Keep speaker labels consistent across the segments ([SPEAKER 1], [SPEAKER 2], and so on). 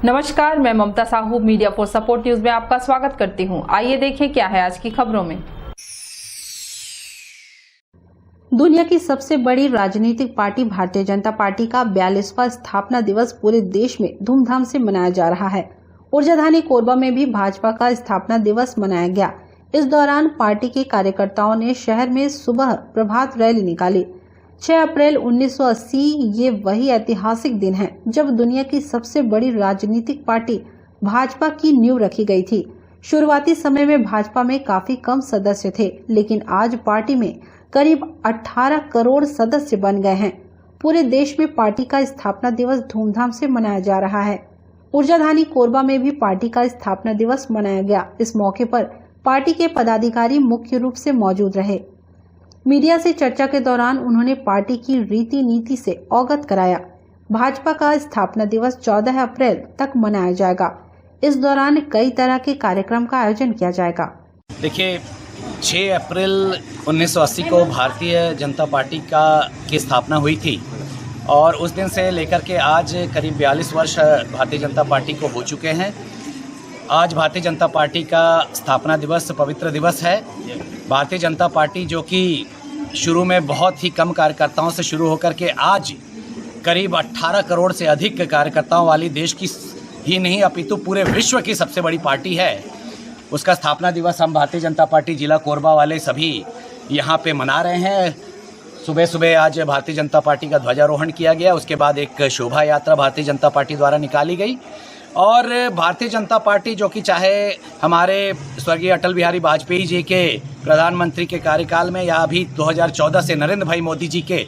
[SPEAKER 1] नमस्कार, मैं Mamta Sahu media for support news में आपका स्वागत करती हूं। आइए देखें क्या है आज की खबरों में। दुनिया की सबसे बड़ी राजनीतिक पार्टी भारतीय जनता पार्टी का 42वां स्थापना दिवस पूरे देश में धूमधाम से मनाया जा रहा है। ऊर्जाधानी कोरबा में भी भाजपा का स्थापना दिवस मनाया गया। इस दौरान पार्टी के कार्यकर्ताओं ने शहर में सुबह प्रभात रैली निकाली। 6 अप्रैल 1980 ये वही ऐतिहासिक दिन है जब दुनिया की सबसे बड़ी राजनीतिक पार्टी भाजपा की नींव रखी गई थी। शुरुआती समय में भाजपा में काफी कम सदस्य थे, लेकिन आज पार्टी में करीब 18 करोड़ सदस्य बन गए हैं। पूरे देश में पार्टी का स्थापना दिवस धूमधाम से मनाया जा रहा है। ऊर्जाधानी कोरबा में भी पार्टी का स्थापना दिवस मनाया गया। इस मौके पर पार्टी के पदाधिकारी मुख्य रूप से मौजूद रहे। मीडिया से चर्चा के दौरान उन्होंने पार्टी की रीति नीति से अवगत कराया। भाजपा का स्थापना दिवस 14 अप्रैल तक मनाया जाएगा। इस दौरान कई तरह के कार्यक्रम का आयोजन किया जाएगा।
[SPEAKER 2] देखिए, 6 अप्रैल 1980 को भारतीय जनता पार्टी की स्थापना हुई थी और उस दिन से लेकर के आज करीब 42 वर्ष भारतीय जनता पार्टी को हो चुके हैं। आज भारतीय जनता पार्टी का स्थापना दिवस पवित्र दिवस है। भारतीय जनता पार्टी जो कि शुरू में बहुत ही कम कार्यकर्ताओं से शुरू होकर के आज करीब 18 करोड़ से अधिक कार्यकर्ताओं वाली देश की ही नहीं अपितु पूरे विश्व की सबसे बड़ी पार्टी है, उसका स्थापना दिवस हम भारतीय जनता पार्टी जिला कोरबा वाले सभी यहाँ पे मना रहे हैं। सुबह सुबह आज भारतीय जनता पार्टी का ध्वजारोहण किया गया, उसके बाद एक शोभा यात्रा भारतीय जनता पार्टी द्वारा निकाली गई और भारतीय जनता पार्टी जो कि चाहे हमारे स्वर्गीय अटल बिहारी वाजपेयी जी के प्रधानमंत्री के कार्यकाल में या अभी 2014 से नरेंद्र भाई मोदी जी के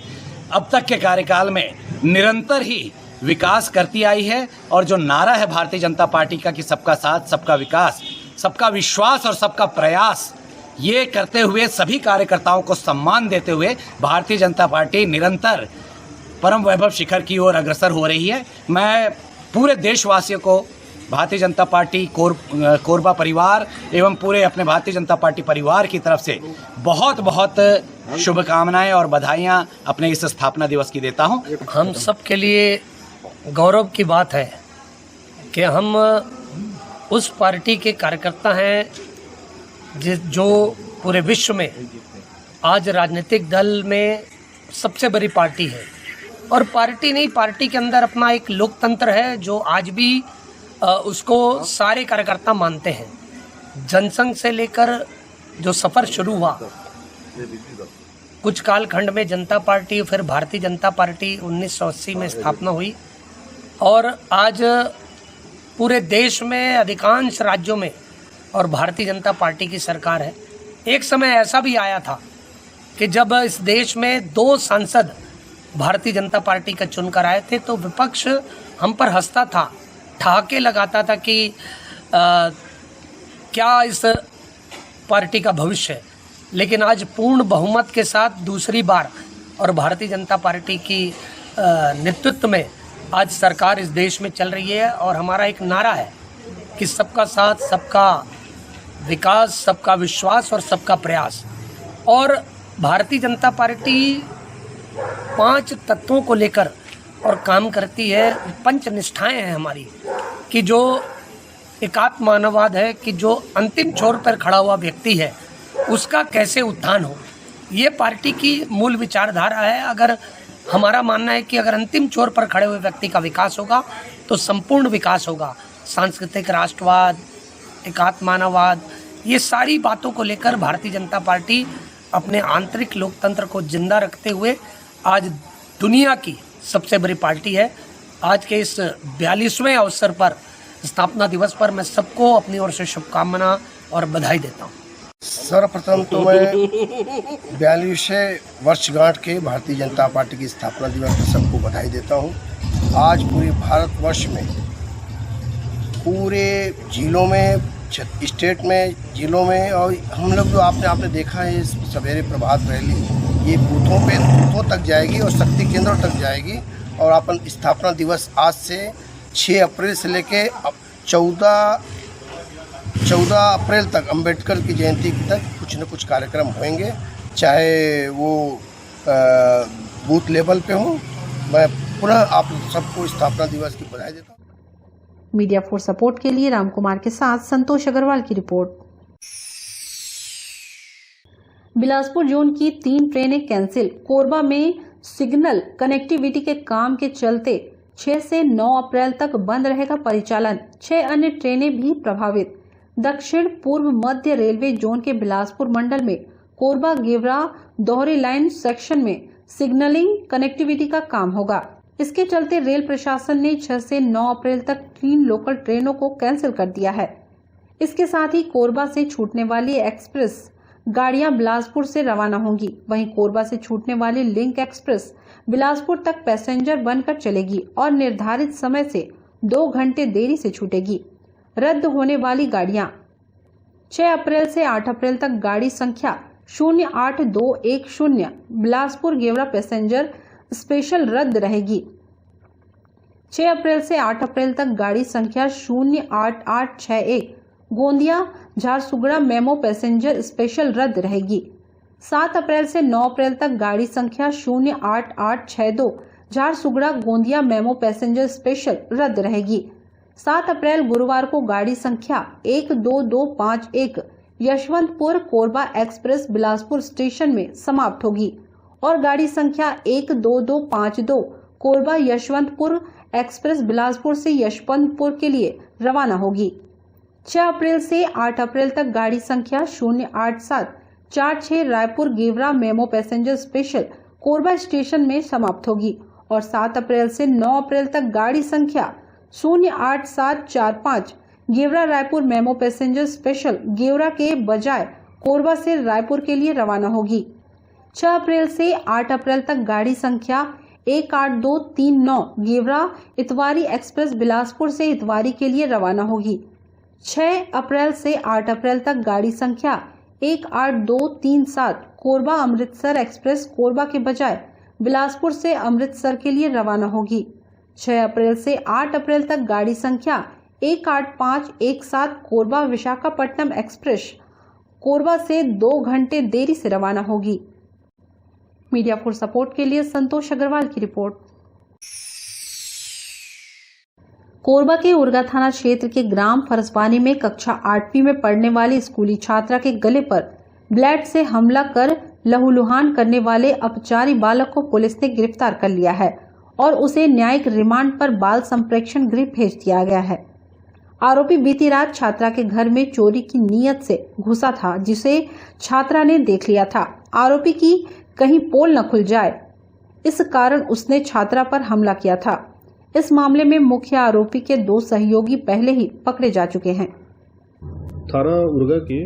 [SPEAKER 2] अब तक के कार्यकाल में निरंतर ही विकास करती आई है। और जो नारा है भारतीय जनता पार्टी का कि सबका साथ, सबका विकास, सबका विश्वास और सबका प्रयास, ये करते हुए सभी कार्यकर्ताओं को सम्मान देते हुए भारतीय जनता पार्टी निरंतर परम वैभव शिखर की ओर अग्रसर हो रही है। मैं पूरे देशवासियों को भारतीय जनता पार्टी कोरबा परिवार एवं पूरे अपने भारतीय जनता पार्टी परिवार की तरफ से बहुत बहुत शुभकामनाएं और बधाइयां अपने इस स्थापना दिवस की देता हूं।
[SPEAKER 3] हम सब के लिए गौरव की बात है कि हम उस पार्टी के कार्यकर्ता हैं जो पूरे विश्व में आज राजनीतिक दल में सबसे बड़ी पार्टी है। और पार्टी नहीं, पार्टी के अंदर अपना एक लोकतंत्र है जो आज भी उसको सारे कार्यकर्ता मानते हैं। जनसंघ से लेकर जो सफ़र शुरू हुआ, कुछ कालखंड में जनता पार्टी, फिर भारतीय जनता पार्टी 1980 में स्थापना हुई और आज पूरे देश में अधिकांश राज्यों में और भारतीय जनता पार्टी की सरकार है। एक समय ऐसा भी आया था कि जब इस देश में 2 सांसद भारतीय जनता पार्टी का चुनकर आए थे तो विपक्ष हम पर हंसता था, ठहाके लगाता था कि क्या इस पार्टी का भविष्य है। लेकिन आज पूर्ण बहुमत के साथ दूसरी बार और भारतीय जनता पार्टी की नेतृत्व में आज सरकार इस देश में चल रही है और हमारा एक नारा है कि सबका साथ, सबका विकास, सबका विश्वास और सबका प्रयास। और भारतीय जनता पार्टी 5 तत्वों को लेकर और काम करती है। पंच निष्ठाएं हैं हमारी कि जो एकात्म मानववाद है कि जो अंतिम छोर पर खड़ा हुआ व्यक्ति है उसका कैसे उत्थान हो, ये पार्टी की मूल विचारधारा है। अगर हमारा मानना है कि अगर अंतिम छोर पर खड़े हुए व्यक्ति का विकास होगा तो संपूर्ण विकास होगा। सांस्कृतिक राष्ट्रवाद, एकात्म मानववाद, ये सारी बातों को लेकर भारतीय जनता पार्टी अपने आंतरिक लोकतंत्र को जिंदा रखते हुए आज दुनिया की सबसे बड़ी पार्टी है। आज के इस 42वें अवसर पर, स्थापना दिवस पर मैं सबको अपनी ओर से शुभकामना और बधाई देता हूँ।
[SPEAKER 4] सर्वप्रथम तो मैं 42वें वर्षगांठ के भारतीय जनता पार्टी की स्थापना दिवस पर सबको बधाई देता हूँ। आज पूरे भारतवर्ष में, पूरे जिलों में, स्टेट में, जिलों में और हम लोग जो आपने देखा है सवेरे प्रभात रैली, ये बूथों तक जाएगी और शक्ति केंद्रों तक जाएगी। और अपन स्थापना दिवस आज से 6 अप्रैल से लेके 14 अप्रैल तक अंबेडकर की जयंती तक कुछ न कुछ कार्यक्रम होंगे, चाहे वो बूथ लेवल पे हो। मैं पुनः आप सबको स्थापना दिवस की बधाई देता हूँ।
[SPEAKER 1] मीडिया फॉर सपोर्ट के लिए रामकुमार के साथ संतोष अग्रवाल की रिपोर्ट। बिलासपुर जोन की 3 ट्रेनें कैंसिल। कोरबा में सिग्नल कनेक्टिविटी के काम के चलते 6 से 9 अप्रैल तक बंद रहेगा परिचालन। 6 अन्य ट्रेनें भी प्रभावित। दक्षिण पूर्व मध्य रेलवे जोन के बिलासपुर मंडल में कोरबा गेवरा दोहरी लाइन सेक्शन में सिग्नलिंग कनेक्टिविटी का काम होगा। इसके चलते रेल प्रशासन ने 6 से 9 अप्रैल तक 3 लोकल ट्रेनों को कैंसिल कर दिया है। इसके साथ ही कोरबा से छूटने वाली एक्सप्रेस गाड़ियां बिलासपुर से रवाना होंगी। वहीं कोरबा से छूटने वाली लिंक एक्सप्रेस बिलासपुर तक पैसेंजर बनकर चलेगी और निर्धारित समय से 2 घंटे देरी से छूटेगी। रद्द होने वाली गाड़ियां 6 अप्रैल से 8 अप्रैल तक गाड़ी संख्या 08210 बिलासपुर गेवरा पैसेंजर स्पेशल रद्द रहेगी। 6 अप्रैल से 8 अप्रैल तक गाड़ी संख्या 08861 Gondia Jharsuguda memo passenger special रद्द रहेगी। 7 अप्रैल से 9 अप्रैल तक गाड़ी संख्या 08862 Jharsuguda Gondia memo passenger special रद्द रहेगी। 7 अप्रैल गुरुवार को गाड़ी संख्या 12251 यशवंतपुर कोरबा एक्सप्रेस बिलासपुर स्टेशन में समाप्त होगी और गाड़ी संख्या 12252 कोरबा यशवंतपुर एक्सप्रेस बिलासपुर से यशवंतपुर के लिए रवाना होगी। 6 अप्रैल से 8 अप्रैल तक गाड़ी संख्या 08746 Raipur Gevra memo passenger special Korba station में समाप्त होगी और 7 अप्रैल से 9 अप्रैल तक गाड़ी संख्या 08745 Gevra Raipur memo passenger special Gevra के बजाय कोरबा से रायपुर के लिए रवाना होगी। 6 अप्रैल से 8 अप्रैल तक गाड़ी संख्या 18239 गेवरा इतवारी एक्सप्रेस बिलासपुर से इतवारी के लिए रवाना होगी। 6 अप्रैल से 8 अप्रैल तक गाड़ी संख्या 18237 कोरबा अमृतसर एक्सप्रेस कोरबा के बजाय बिलासपुर से अमृतसर के लिए रवाना होगी। 6 अप्रैल से 8 अप्रैल तक गाड़ी संख्या 18517 कोरबा विशाखापट्टनम एक्सप्रेस कोरबा से 2 घंटे देरी से रवाना होगी। मीडिया फॉर सपोर्ट के लिए संतोष अग्रवाल की रिपोर्ट। कोरबा के उरगा थाना क्षेत्र के ग्राम फरसवानी में कक्षा 8वीं में पढ़ने वाली स्कूली छात्रा के गले पर ब्लेड से हमला कर लहूलुहान करने वाले अपचारी बालक को पुलिस ने गिरफ्तार कर लिया है और उसे न्यायिक रिमांड पर बाल संप्रेक्षण गृह भेज दिया गया है। आरोपी बीती रात छात्रा के घर में चोरी की नीयत से घुसा था, जिसे छात्रा ने देख लिया था। आरोपी की कहीं पोल न खुल जाए, इस कारण उसने छात्रा पर हमला किया था। इस मामले में मुख्य आरोपी के 2 सहयोगी पहले ही पकड़े जा चुके हैं।
[SPEAKER 5] थाना उरगा के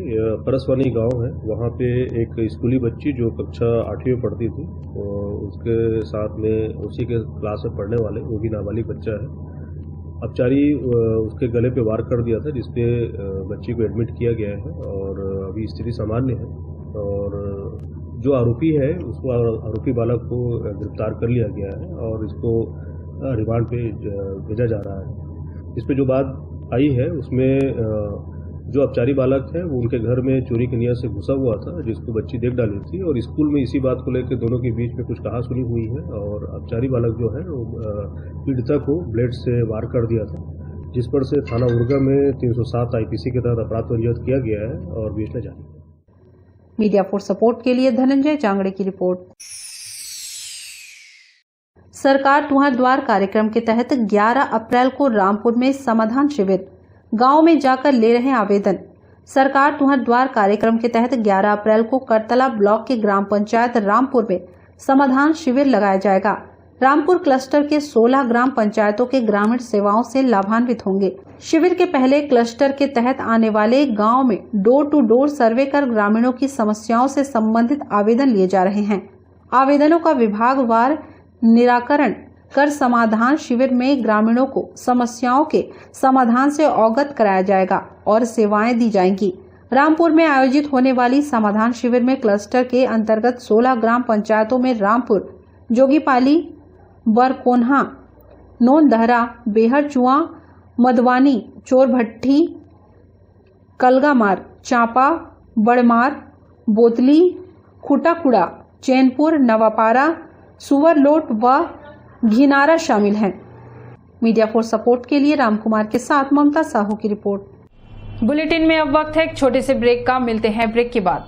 [SPEAKER 5] परसवानी गांव है, वहां पे एक स्कूली बच्ची जो कक्षा 8वीं में पढ़ती थी, उसके साथ में उसी के क्लास में पढ़ने वाले वो भी नाबालिग बच्चा है, अपचारी उसके गले पे वार कर दिया था, जिसपे बच्ची को एडमिट किया गया है और अभी स्थिति सामान्य है। और जो आरोपी है उसको आरोपी बालक को गिरफ्तार कर लिया गया है और इसको रिमांड पे भेजा जा रहा है। इस पे जो बात आई है उसमें जो अपचारी बालक है वो उनके घर में चोरी की नियत से घुसा हुआ था, जिसको बच्ची देख डाली थी और स्कूल में इसी बात को लेकर दोनों के बीच में कुछ कहासुनी हुई है और अपचारी बालक जो है वो पीड़िता को ब्लेड से वार कर दिया था, जिस पर से थाना उरगा में 307 आईपीसी के तहत अपराध पंजीबद्ध किया गया है और बेचने जारी है।
[SPEAKER 1] मीडिया फॉर सपोर्ट के लिए धनंजय चांगड़े की रिपोर्ट। सरकार तुम्हारे द्वार कार्यक्रम के तहत 11 अप्रैल को रामपुर में समाधान शिविर, गांव में जाकर ले रहे आवेदन। सरकार तुम्हारे द्वार कार्यक्रम के तहत 11 अप्रैल को करतला ब्लॉक के ग्राम पंचायत रामपुर में समाधान शिविर लगाया जाएगा। रामपुर क्लस्टर के 16 ग्राम पंचायतों के ग्रामीण सेवाओं से लाभान्वित होंगे। शिविर के पहले क्लस्टर के तहत आने वाले गांव में डोर टू डोर सर्वे कर ग्रामीणों की समस्याओं से संबंधित आवेदन लिए जा रहे हैं। आवेदनों का विभागवार निराकरण कर समाधान शिविर में ग्रामीणों को समस्याओं के समाधान से अवगत कराया जाएगा और सेवाएं दी जाएंगी। रामपुर में आयोजित होने वाली समाधान शिविर में क्लस्टर के अंतर्गत 16 ग्राम पंचायतों में रामपुर, जोगीपाली, बरकोन्हा, नोनदहरा, बेहरचुआ, मदवानी, चोरभट्टी, कलगामार, चांपा, बड़मार, बोतली, खुटाकुड़ा, चैनपुर, नवापारा, सुवरलोट व घिनारा शामिल हैं। मीडिया फॉर सपोर्ट के लिए रामकुमार के साथ ममता साहू की रिपोर्ट।
[SPEAKER 6] बुलेटिन में अब वक्त है एक छोटे से ब्रेक का। मिलते हैं ब्रेक के बाद।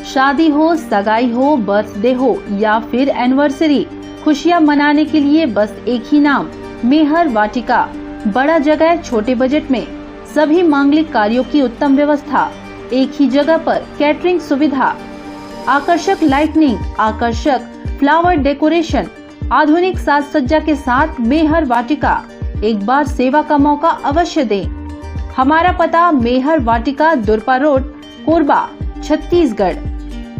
[SPEAKER 1] शादी हो, सगाई हो, बर्थडे हो या फिर एनिवर्सरी, खुशियां मनाने के लिए बस एक ही नाम, मेहर वाटिका। बड़ा जगह, छोटे बजट में सभी मांगलिक कार्यों की उत्तम व्यवस्था, एक ही जगह पर कैटरिंग सुविधा, आकर्षक लाइटनिंग, आकर्षक फ्लावर डेकोरेशन, आधुनिक साज सज्जा के साथ मेहर वाटिका। एक बार सेवा का मौका अवश्य दें। हमारा पता मेहर वाटिका, दुरपा रोड, कोरबा, छत्तीसगढ़।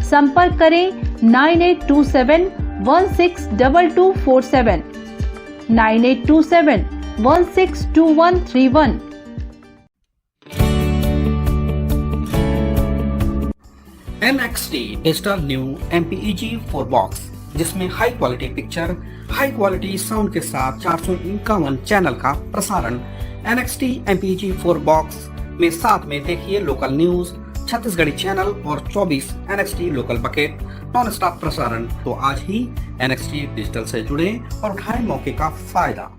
[SPEAKER 1] संपर्क करें 9827162247, 9827162131।
[SPEAKER 7] NXT digital new MPEG 4 box, जिसमें high quality picture, high quality sound के साथ 451 चैनल का प्रसारण। NXT MPEG 4 बॉक्स में साथ में देखिए लोकल न्यूज, छत्तीसगढ़ी चैनल और 24 NXT local bucket non stop प्रसारण। तो आज ही NXT डिजिटल से जुड़े और उठाएं मौके का फायदा।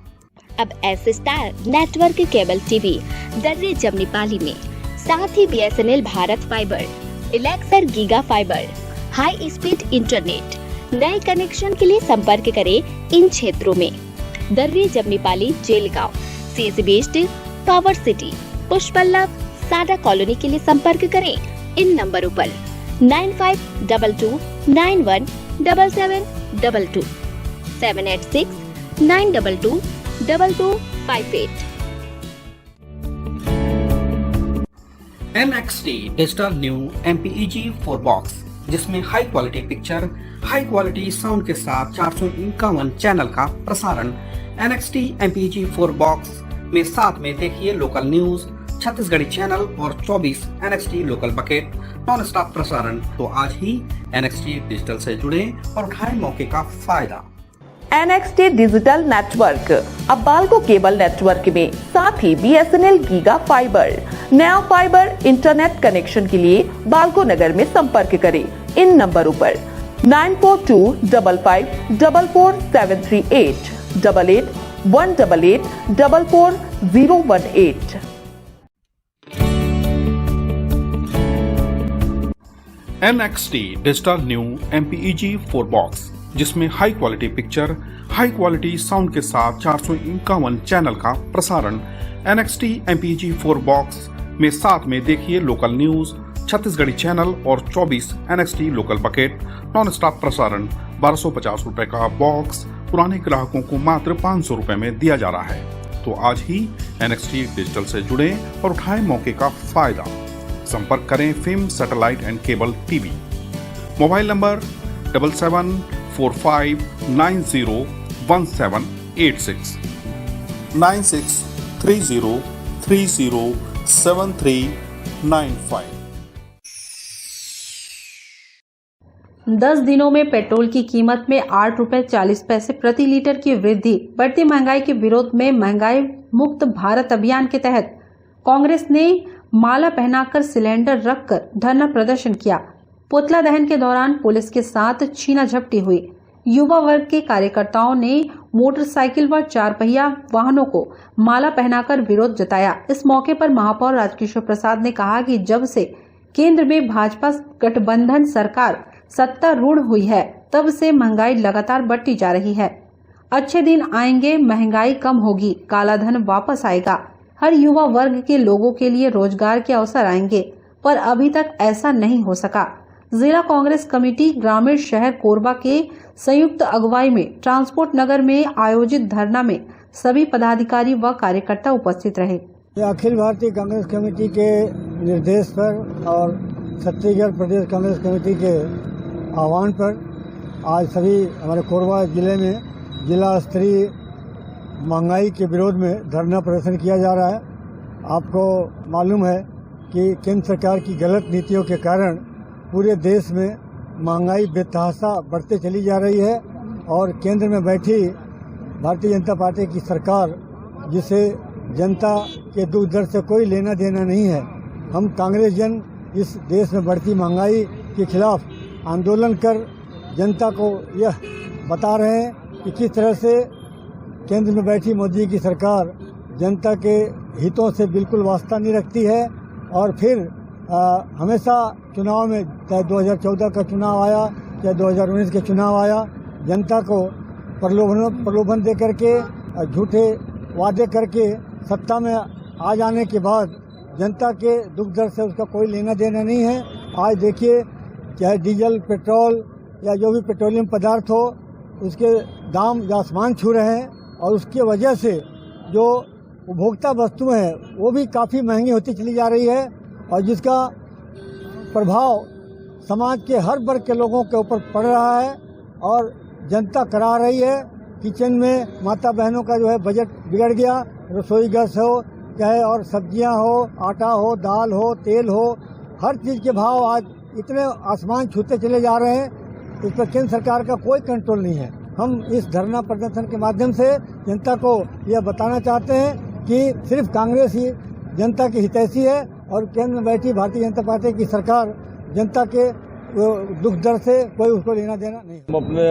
[SPEAKER 8] अब S star network cable TV दर्रे जमनीपाली में, साथ ही BSNL भारत फाइबर, इलेक्सर giga fibre, high speed internet. नए कनेक्शन के लिए संपर्क करें इन क्षेत्रों में: दर्रे Jamnipali, Jelgaon, CSB based, power city, Pushpallav, Sada colony के लिए संपर्क करें इन नंबरों पर 9522917722, 786-922-2258।
[SPEAKER 7] NXT digital new MPEG 4 box, जिसमें high quality picture, high quality sound के साथ 451 चैनल का प्रसारण। NXT MPEG 4 बॉक्स में साथ में देखिए लोकल न्यूज, छत्तीसगढ़ी चैनल और 24 NXT local bucket non stop प्रसारण। तो आज ही NXT डिजिटल से जुड़े और उठाएं मौके का फायदा।
[SPEAKER 9] NXT डिजिटल नेटवर्क अब बाल्को केबल नेटवर्क में, साथ ही BSNL गीगा फाइबर। नया फाइबर इंटरनेट कनेक्शन के लिए बाल्को नगर में संपर्क करें इन नंबरों पर 9425544738, 8818844018।
[SPEAKER 10] NXT digital new MPEG 4 box, जिसमें high quality picture, high quality sound के साथ 451 चैनल का प्रसारण। NXT MPEG 4 बॉक्स में साथ में देखिए लोकल न्यूज, छत्तीसगढ़ी चैनल और 24 NXT local bucket non stop प्रसारण। 1250 रुपए का बॉक्स पुराने ग्राहकों को मात्र 500 रुपए में दिया जा रहा है। तो आज ही NXT डिजिटल से जुड़े और उठाएं मौके का फायदा। संपर्क करें film satellite and cable TV. Mobile number 7745901786, 9630307395।
[SPEAKER 1] 10 दिनों में पेट्रोल की कीमत में 8 रुपए 40 पैसे प्रति लीटर की वृद्धि। बढ़ती महंगाई के विरोध में महंगाई मुक्त भारत अभियान के तहत कांग्रेस ने माला पहनाकर सिलेंडर रखकर धरना प्रदर्शन किया। पुतला दहन के दौरान पुलिस के साथ छीना झपटी हुई। युवा वर्ग के कार्यकर्ताओं ने मोटरसाइकिल व 4 पहिया वाहनों को माला पहनाकर विरोध जताया। इस मौके पर महापौर राजकिशोर प्रसाद ने कहा कि जब से केंद्र में भाजपा गठबंधन सरकार सत्तारूढ़ हुई है, तब से महंगाई लगातार बढ़ती जा रही है। अच्छे दिन आएंगे, महंगाई कम होगी, काला धन वापस आएगा, हर युवा वर्ग के लोगों के लिए रोजगार के अवसर आएंगे, पर अभी तक ऐसा नहीं हो सका। जिला कांग्रेस कमेटी ग्रामीण शहर कोरबा के संयुक्त अगुवाई में ट्रांसपोर्ट नगर में आयोजित धरना में सभी पदाधिकारी व कार्यकर्ता उपस्थित रहे।
[SPEAKER 11] अखिल भारतीय कांग्रेस कमेटी के निर्देश पर और छत्तीसगढ़ प्रदेश कांग्रेस कमेटी के आह्वान पर आज सभी हमारे कोरबा जिले में जिला स्तरीय महंगाई के विरोध में धरना प्रदर्शन किया जा रहा है। आपको मालूम है कि केंद्र सरकार की गलत नीतियों के कारण पूरे देश में महंगाई बेतहाशा बढ़ते चली जा रही है और केंद्र में बैठी भारतीय जनता पार्टी की सरकार, जिसे जनता के दुख दर्द से कोई लेना देना नहीं है। हम कांग्रेस जन इस देश में बढ़ती महंगाई के खिलाफ आंदोलन कर जनता को यह बता रहे हैं कि किस तरह से केंद्र में बैठी मोदी की सरकार जनता के हितों से बिल्कुल वास्ता नहीं रखती है और फिर हमेशा चुनाव में, चाहे 2014 का चुनाव आया चाहे 2019 के चुनाव आया, जनता को प्रलोभन दे करके, झूठे वादे करके सत्ता में आ जाने के बाद जनता के दुख दर्द से उसका कोई लेना देना नहीं है। आज देखिए, चाहे डीजल, पेट्रोल या जो भी पेट्रोलियम पदार्थ हो, उसके दाम आसमान छू रहे हैं और उसकी वजह से जो उपभोक्ता वस्तुएं हैं वो भी काफ़ी महंगी होती चली जा रही है और जिसका प्रभाव समाज के हर वर्ग के लोगों के ऊपर पड़ रहा है और जनता करा रही है। किचन में माता बहनों का जो है बजट बिगड़ गया, रसोई गैस हो चाहे और सब्जियां हो, आटा हो, दाल हो, तेल हो, हर चीज़ के भाव आज इतने आसमान छूते चले जा रहे हैं, इस पर केंद्र सरकार का कोई कंट्रोल नहीं है। हम इस धरना प्रदर्शन के माध्यम से जनता को यह बताना चाहते हैं कि सिर्फ कांग्रेस ही जनता की हितैषी है और केंद्र में बैठी भारतीय जनता पार्टी की सरकार जनता के दुख दर्द से कोई उसको लेना देना नहीं।
[SPEAKER 12] हम अपने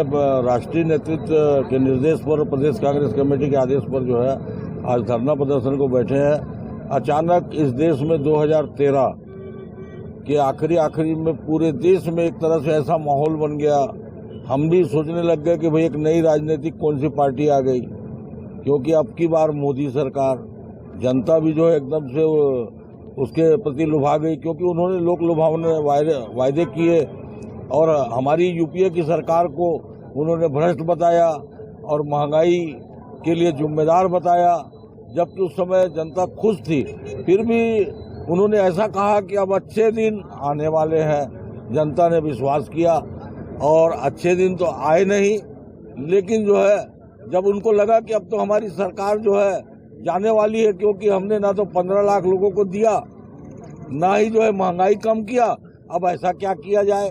[SPEAKER 12] राष्ट्रीय नेतृत्व के निर्देश पर, प्रदेश कांग्रेस कमेटी के आदेश पर जो है आज धरना प्रदर्शन को बैठे हैं। अचानक इस देश में 2013 के आखिरी में पूरे देश में एक तरह से ऐसा माहौल बन गया, हम भी सोचने लग गए कि भाई एक नई राजनीतिक कौन सी पार्टी आ गई, क्योंकि अब की बार मोदी सरकार, जनता भी जो है एकदम से उसके प्रति लुभा गई, क्योंकि उन्होंने लोक लुभावने वायदे किए और हमारी यूपीए की सरकार को उन्होंने भ्रष्ट बताया और महंगाई के लिए जिम्मेदार बताया, जबकि उस समय जनता खुश थी। फिर भी उन्होंने ऐसा कहा कि अब अच्छे दिन आने वाले हैं। जनता ने विश्वास किया और अच्छे दिन तो आए नहीं, लेकिन जो है जब उनको लगा कि अब तो हमारी सरकार जो है जाने वाली है, क्योंकि हमने ना तो 15 लाख लोगों को दिया, ना ही जो है महंगाई कम किया, अब ऐसा क्या किया जाए।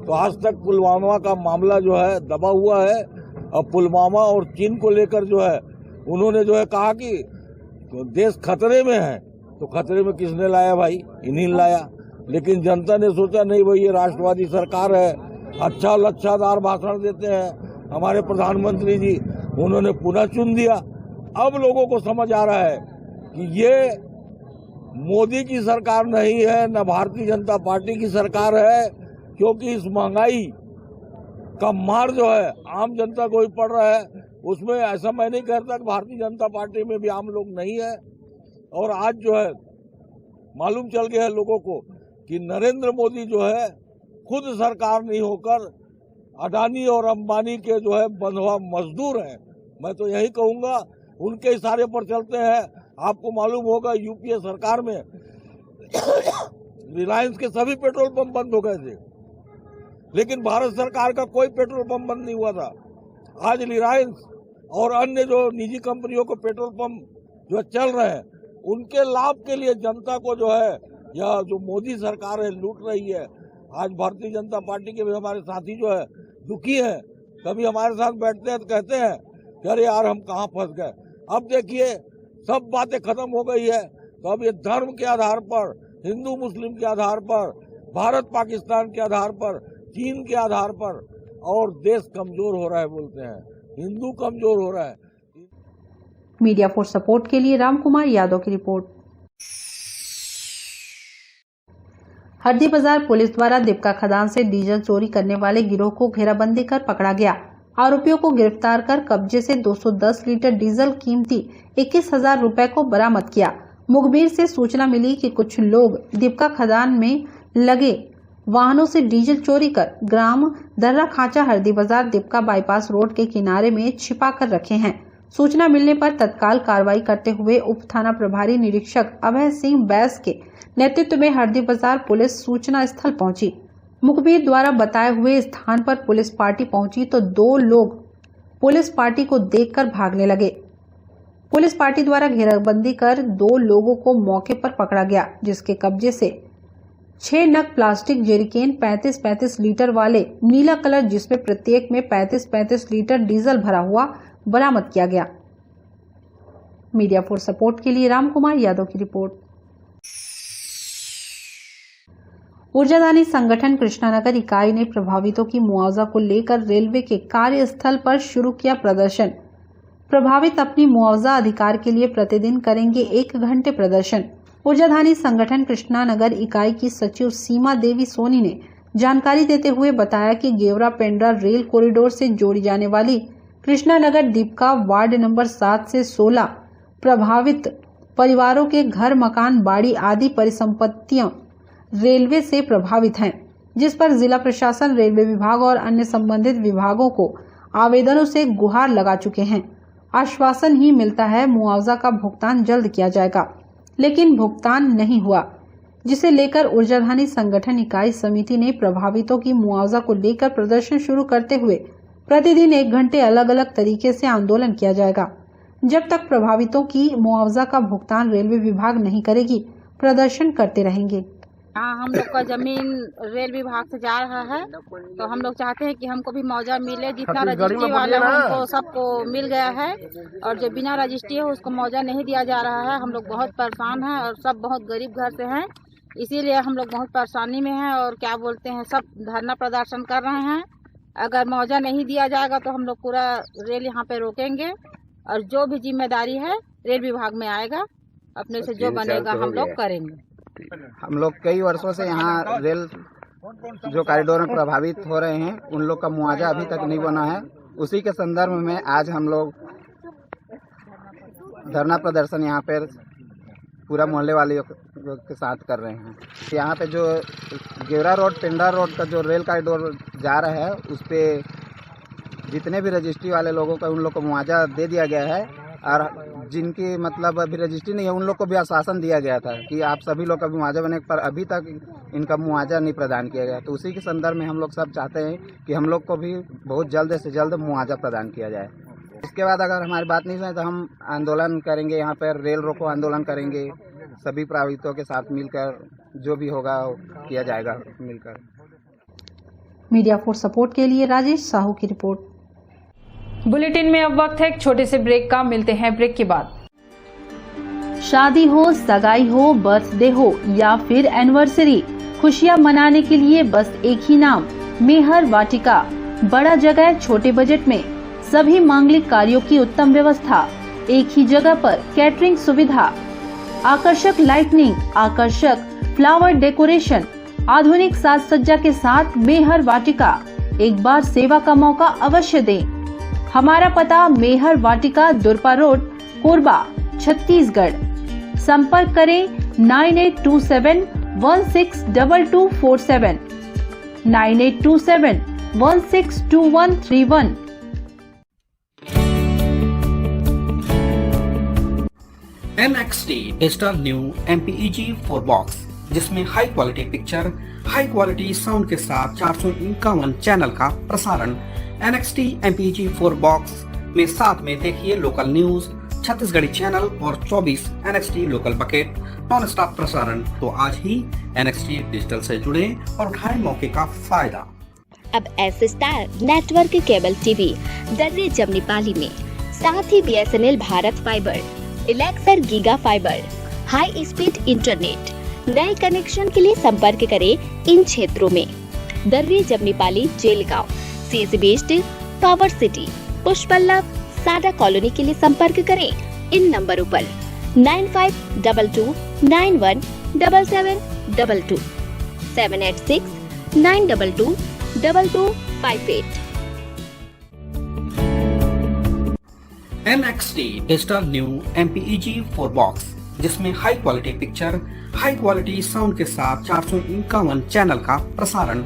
[SPEAKER 12] तो आज तक पुलवामा का मामला जो है दबा हुआ है। अब पुलवामा और चीन को लेकर जो है उन्होंने जो है कहा कि देश खतरे में है, तो खतरे में किसने लाया भाई? इन्हीं ने लाया। लेकिन जनता ने सोचा नहीं भाई, ये राष्ट्रवादी सरकार है, अच्छा लच्छादार भाषण देते हैं हमारे प्रधानमंत्री जी, उन्होंने पुनः चुन दिया। अब लोगों को समझ आ रहा है कि ये मोदी की सरकार नहीं है, न भारतीय जनता पार्टी की सरकार है, क्योंकि इस महंगाई का मार जो है आम जनता को ही पड़ रहा है। उसमें ऐसा मैं नहीं कहता कि भारतीय जनता पार्टी में भी आम लोग नहीं है। और आज जो है मालूम चल गया है लोगों को कि नरेंद्र मोदी जो है खुद सरकार नहीं होकर अडानी और अंबानी के जो है बंधुआ मजदूर हैं। मैं तो यही कहूंगा, उनके इशारे पर चलते हैं। आपको मालूम होगा यूपीए सरकार में रिलायंस के सभी पेट्रोल पंप बंद हो गए थे, लेकिन भारत सरकार का कोई पेट्रोल पंप बंद नहीं हुआ था। आज रिलायंस और अन्य जो निजी कंपनियों को पेट्रोल पंप जो चल रहे हैं, उनके लाभ के लिए जनता को जो है यह जो मोदी सरकार है लूट रही है। आज भारतीय जनता पार्टी के भी हमारे साथी जो है दुखी हैं, कभी हमारे साथ बैठते हैं तो कहते हैं कि अरे यार हम कहाँ फंस गए। अब देखिए सब बातें खत्म हो गई है, तो अब ये धर्म के आधार पर, हिंदू मुस्लिम के आधार पर, भारत पाकिस्तान के आधार पर, चीन के आधार पर, और देश कमजोर हो रहा है, बोलते हैं हिंदू कमजोर हो रहा है।
[SPEAKER 1] मीडिया फॉर सपोर्ट के लिए राम कुमार यादव की रिपोर्ट। हरदी बाजार पुलिस द्वारा दीपका खदान से डीजल चोरी करने वाले गिरोह को घेराबंदी कर पकड़ा गया। आरोपियों को गिरफ्तार कर कब्जे से 210 लीटर डीजल कीमती 21,000 रुपए को बरामद किया। मुखबिर से सूचना मिली कि कुछ लोग दीपका खदान में लगे वाहनों से डीजल चोरी कर ग्राम दर्रा खांचा हरदी बाजार दीपका बाईपास रोड के किनारे में छिपा कर रखे हैं। सूचना मिलने पर तत्काल कार्रवाई करते हुए उप थाना प्रभारी निरीक्षक अभय सिंह बैस के नेतृत्व में हरदी बाजार पुलिस सूचना स्थल पहुंची। मुखबिर द्वारा बताए हुए स्थान पर पुलिस पार्टी पहुंची तो 2 लोग पुलिस पार्टी को देखकर भागने लगे। पुलिस पार्टी द्वारा घेराबंदी कर 2 लोगों को मौके पर पकड़ा गया, जिसके कब्जे से 6 नग प्लास्टिक जेरिकेन 35-35 लीटर वाले नीला कलर, जिसमें प्रत्येक में 35-35 लीटर डीजल भरा हुआ, बरामद किया गया। मीडिया फॉर सपोर्ट के लिए राम कुमार यादव की रिपोर्ट। ऊर्जादानी संगठन कृष्णानगर इकाई ने प्रभावितों की मुआवजा को लेकर रेलवे के कार्यस्थल पर शुरू किया प्रदर्शन। प्रभावित अपनी मुआवजा अधिकार के लिए प्रतिदिन करेंगे 1 घंटे प्रदर्शन। ऊर्जाधानी संगठन कृष्णानगर इकाई की सचिव सीमा देवी सोनी ने जानकारी देते हुए बताया कि गेवरा पेंड्रा रेल कॉरिडोर से जोड़ी जाने वाली कृष्णानगर दीपका वार्ड नंबर 7 से 16 प्रभावित परिवारों के घर, मकान, बाड़ी आदि परिसंपत्तियां रेलवे से प्रभावित हैं, जिस पर जिला प्रशासन, रेलवे विभाग और अन्य संबंधित विभागों को आवेदनों से गुहार लगा चुके हैं। आश्वासन ही मिलता है मुआवजा का भुगतान जल्द किया जाएगा, लेकिन भुगतान नहीं हुआ, जिसे लेकर ऊर्जाधानी संगठन इकाई समिति ने प्रभावितों की मुआवजा को लेकर प्रदर्शन शुरू करते हुए प्रतिदिन 1 घंटे अलग अलग तरीके से आंदोलन किया जाएगा। जब तक प्रभावितों की मुआवजा का भुगतान रेलवे विभाग नहीं करेगी, प्रदर्शन करते रहेंगे।
[SPEAKER 13] हाँ, हम लोग का जमीन रेल विभाग से जा रहा है, तो हम लोग चाहते हैं कि हमको भी मुआवजा मिले। जितना रजिस्ट्री वाले हमको सबको मिल गया है, और जो बिना रजिस्ट्री है उसको मुआवजा नहीं दिया जा रहा है। हम लोग बहुत परेशान हैं और सब बहुत गरीब घर से हैं, इसीलिए हम लोग बहुत परेशानी में हैं। और क्या बोलते हैं, सब धरना प्रदर्शन कर रहे हैं। अगर मुआवजा नहीं दिया जाएगा तो हम लोग पूरा रेल यहाँ पे रोकेंगे, और जो भी जिम्मेदारी है रेल विभाग में आएगा, अपने से जो बनेगा हम लोग करेंगे।
[SPEAKER 14] हम लोग कई वर्षों से यहाँ रेल जो कॉरिडोर में प्रभावित हो रहे हैं, उन लोग का मुआवजा अभी तक नहीं बना है। उसी के संदर्भ में आज हम लोग धरना प्रदर्शन यहाँ पर पूरा मोहल्ले वाले के साथ कर रहे हैं। यहाँ पे जो गेवरा रोड, पेंड्रा रोड का जो रेल कॉरिडोर जा रहा है, उस पे जितने भी रजिस्ट्री वाले लोगों का, उन लोग को मुआवजा दे दिया गया है, और जिनकी मतलब अभी रजिस्ट्री नहीं है, उन लोग को भी आश्वासन दिया गया था कि आप सभी लोग का भी मुआवजा बने, पर अभी तक इनका मुआवजा नहीं प्रदान किया गया। तो उसी के संदर्भ में हम लोग सब चाहते हैं कि हम लोग को भी बहुत जल्द से जल्द मुआवजा प्रदान किया जाए। इसके बाद अगर हमारी बात नहीं सुने तो हम आंदोलन करेंगे, यहाँ पर रेल रोको आंदोलन करेंगे, सभी प्रभावितों के साथ मिलकर जो भी होगा किया जाएगा मिलकर।
[SPEAKER 1] मीडिया फॉर सपोर्ट के लिए राजेश साहू की रिपोर्ट।
[SPEAKER 6] बुलेटिन में अब वक्त है एक छोटे से ब्रेक का, मिलते हैं ब्रेक के बाद।
[SPEAKER 1] शादी हो, सगाई हो, बर्थडे हो या फिर एनिवर्सरी, खुशियां मनाने के लिए बस एक ही नाम, मेहर वाटिका। बड़ा जगह, छोटे बजट में सभी मांगलिक कार्यों की उत्तम व्यवस्था, एक ही जगह पर कैटरिंग सुविधा, आकर्षक लाइटनिंग, आकर्षक फ्लावर डेकोरेशन, आधुनिक साज सज्जा के साथ मेहर वाटिका। एक बार सेवा का मौका अवश्य दें। हमारा पता मेहर वाटिका, दुरपा रोड, कोरबा, छत्तीसगढ़। संपर्क करें 9827162247, 9827162131।
[SPEAKER 7] NXT digital new MPEG 4 box, जिसमें high quality picture, high quality sound के साथ 451 चैनल का प्रसारण। NXT MPEG 4 बॉक्स में साथ में देखिए लोकल न्यूज, छत्तीसगढ़ी चैनल और 24 NXT local bucket non stop प्रसारण। तो आज ही NXT डिजिटल से जुड़े और उठाएं मौके का फायदा।
[SPEAKER 8] अब S star network cable TV दर्रे जमनीपाली में, साथ ही BSNL भारत फाइबर, इलेक्सर giga fibre, high speed internet. नए कनेक्शन के लिए संपर्क करें इन क्षेत्रों में: दर्रे Jamnipali, Jelgaon, CSE based, power city, Pushpallav, Sada colony के लिए संपर्क करें इन नंबरों पर 9522917722, 786-922-2258।
[SPEAKER 7] NXT digital new MPEG 4 box, जिसमें high quality picture, high quality sound के साथ 451 चैनल का प्रसारण।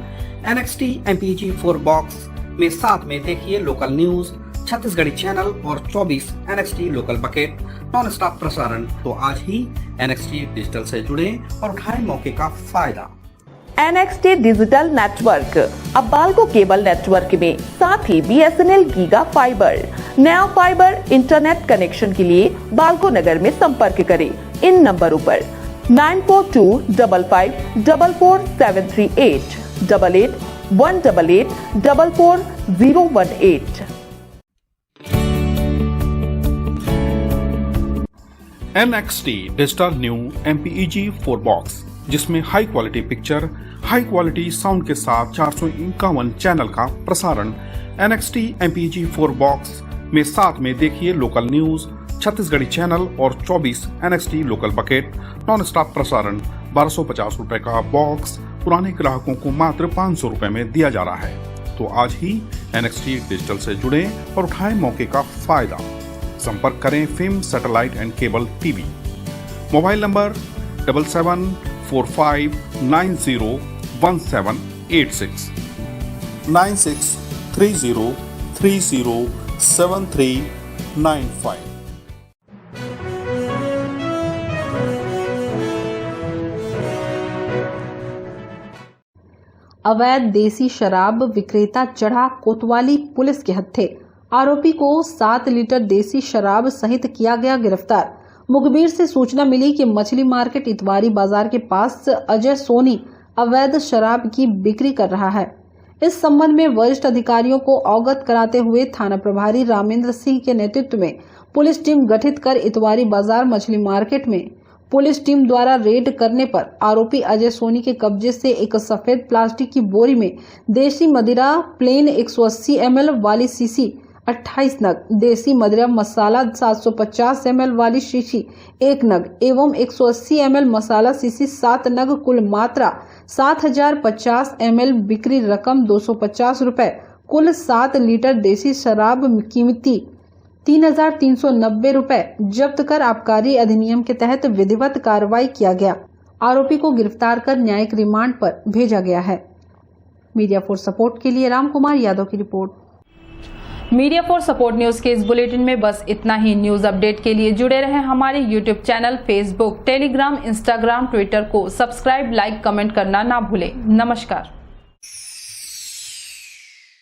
[SPEAKER 7] NXT MPEG 4 बॉक्स में साथ में देखिए लोकल न्यूज, छत्तीसगढ़ी चैनल और 24 NXT local bucket non stop प्रसारण। तो आज ही NXT डिजिटल से जुड़े और उठाएं मौके का फायदा।
[SPEAKER 9] NXT डिजिटल नेटवर्क अब बाल्को केबल नेटवर्क में, साथ ही BSNL गीगा फाइबर। नया फाइबर इंटरनेट कनेक्शन के लिए बाल्को नगर में संपर्क करें इन नंबरों पर 9425544738, 881888444018।
[SPEAKER 10] NXT digital new MPEG 4 box, जिसमें high quality picture, high quality sound के साथ 451 चैनल का प्रसारण। NXT MPEG 4 बॉक्स में साथ में देखिए लोकल न्यूज, छत्तीसगढ़ी चैनल और 24 NXT local bucket non stop प्रसारण 1250 रुपए का बॉक्स पुराने ग्राहकों को मात्र 500 रुपए में दिया जा रहा है। तो आज ही NXT डिजिटल से जुड़ें और उठाएं मौके का फायदा। संपर्क करें film satellite and cable TV. Mobile number 7745901786 9630307395।
[SPEAKER 1] अवैध देसी शराब विक्रेता चढ़ा कोतवाली पुलिस के हत्थे। आरोपी को 7 लीटर देसी शराब सहित किया गया गिरफ्तार। मुखबिर से सूचना मिली कि मछली मार्केट इतवारी बाजार के पास अजय सोनी अवैध शराब की बिक्री कर रहा है। इस संबंध में वरिष्ठ अधिकारियों को अवगत कराते हुए थाना प्रभारी रामेंद्र सिंह के नेतृत्व में पुलिस टीम गठित कर इतवारी बाजार मछली मार्केट में पुलिस टीम द्वारा रेड करने पर आरोपी अजय सोनी के कब्जे से एक सफेद प्लास्टिक की बोरी में देसी मदिरा प्लेन 180 ml वाली शीशी 28 नग, देसी मदिरा मसाला 750 ml वाली शीशी 1 नग एवं 180 ml मसाला शीशी 7 नग, कुल मात्रा 7050 ml, बिक्री रकम 250 रुपए, कुल 7 लीटर देसी शराब कीमती 3390 रुपए जब्त कर आबकारी अधिनियम के तहत विधिवत कार्रवाई किया गया। आरोपी को गिरफ्तार कर न्यायिक रिमांड पर भेजा गया है। मीडिया फॉर सपोर्ट के लिए राम कुमार यादव की report.
[SPEAKER 6] Media for support news के इस बुलेटिन में बस इतना ही। न्यूज अपडेट के लिए जुड़े रहें हमारे YouTube channel, Facebook, Telegram, Instagram, Twitter को सब्सक्राइब, लाइक, कमेंट करना ना भूलें। नमस्कार।